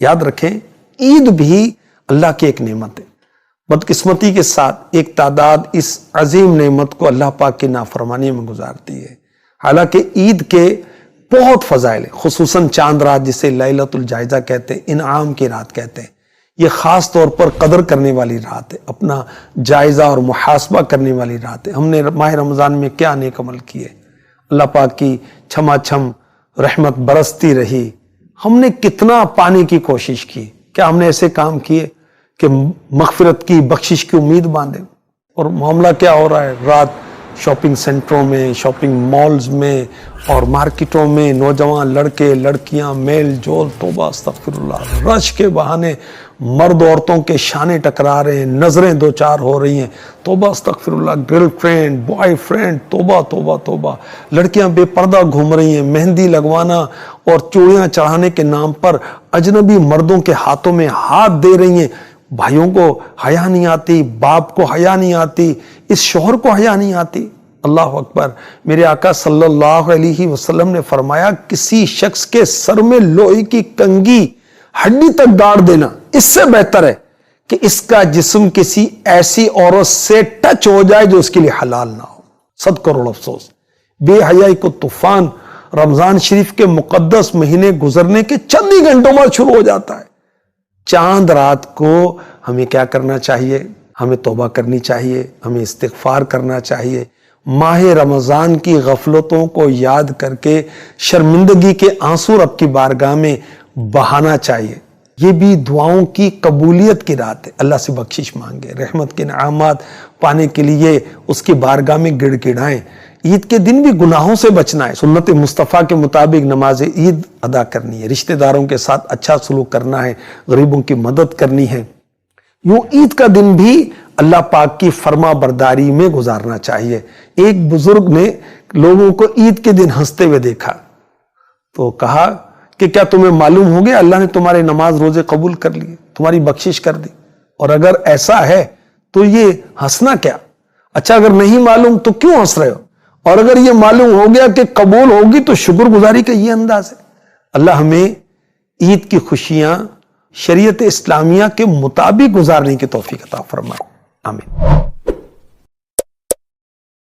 یاد رکھیں عید بھی اللہ کی ایک نعمت ہے. بدقسمتی کے ساتھ ایک تعداد اس عظیم نعمت کو اللہ پاک کی نافرمانی میں گزارتی ہے. حالانکہ عید کے بہت فضائل ہیں، خصوصاً چاند رات جسے لیلۃ الجائزہ کہتے ہیں، انعام کی رات کہتے ہیں. یہ خاص طور پر قدر کرنے والی رات ہے، اپنا جائزہ اور محاسبہ کرنے والی رات ہے. ہم نے ماہ رمضان میں کیا نیک عمل کیے، اللہ پاک کی چھما چھم رحمت برستی رہی. ہم نے کتنا پانے کی کوشش کی، کیا ہم نے ایسے کام کیے کہ مغفرت کی بخشش کی امید باندھیں؟ اور معاملہ کیا ہو رہا ہے، رات شاپنگ سینٹروں میں، شاپنگ مالز میں اور مارکیٹوں میں نوجوان لڑکے لڑکیاں میل جول، توبہ استغفر اللہ، رش کے بہانے مرد عورتوں کے شانے ٹکرا رہے ہیں، نظریں دو چار ہو رہی ہیں، توبہ استغفر اللہ، گرل فرینڈ بوائے فرینڈ، توبہ توبہ توبہ. لڑکیاں بے پردہ گھوم رہی ہیں، مہندی لگوانا اور چوڑیاں چڑھانے کے نام پر اجنبی مردوں کے ہاتھوں میں ہاتھ دے رہی ہیں. بھائیوں کو حیا نہیں آتی، باپ کو حیا نہیں آتی، اس شوہر کو حیا نہیں آتی. اللہ اکبر. میرے آقا صلی اللہ علیہ وسلم نے فرمایا کسی شخص کے سر میں لوہے کی کنگھی ہڈی تک گاڑ دینا اس سے بہتر ہے کہ اس کا جسم کسی ایسی عورت سے ٹچ ہو جائے جو اس کے لیے حلال نہ ہو. 100 کروڑ افسوس. بے حیائی کو طوفان رمضان شریف کے مقدس مہینے گزرنے کے چند ہی گھنٹوں بعد شروع ہو جاتا ہے. چاند رات کو ہمیں کیا کرنا چاہیے؟ ہمیں توبہ کرنی چاہیے، ہمیں استغفار کرنا چاہیے، ماہ رمضان کی غفلتوں کو یاد کر کے شرمندگی کے آنسو رب کی بارگاہ میں بہانا چاہیے. یہ بھی دعاؤں کی قبولیت کی رات ہے. اللہ سے بخشش مانگے، رحمت کے انعامات پانے کے لیے اس کی بارگاہ میں گڑ گڑائیں. عید کے دن بھی گناہوں سے بچنا ہے، سنت مصطفیٰ کے مطابق نماز عید ادا کرنی ہے، رشتہ داروں کے ساتھ اچھا سلوک کرنا ہے، غریبوں کی مدد کرنی ہے. یوں عید کا دن بھی اللہ پاک کی فرما برداری میں گزارنا چاہیے. ایک بزرگ نے لوگوں کو عید کے دن ہنستے ہوئے دیکھا تو کہا کہ کیا تمہیں معلوم ہو گیا اللہ نے تمہارے نماز روزے قبول کر لیے، تمہاری بخشش کر دی؟ اور اگر ایسا ہے تو یہ ہنسنا کیا؟ اچھا اگر نہیں معلوم تو کیوں ہنس رہے ہو؟ اور اگر یہ معلوم ہو گیا کہ قبول ہوگی تو شکر گزاری کا یہ انداز ہے. اللہ ہمیں عید کی خوشیاں شریعت اسلامیہ کے مطابق گزارنے کی توفیق عطا فرمائے. آمین.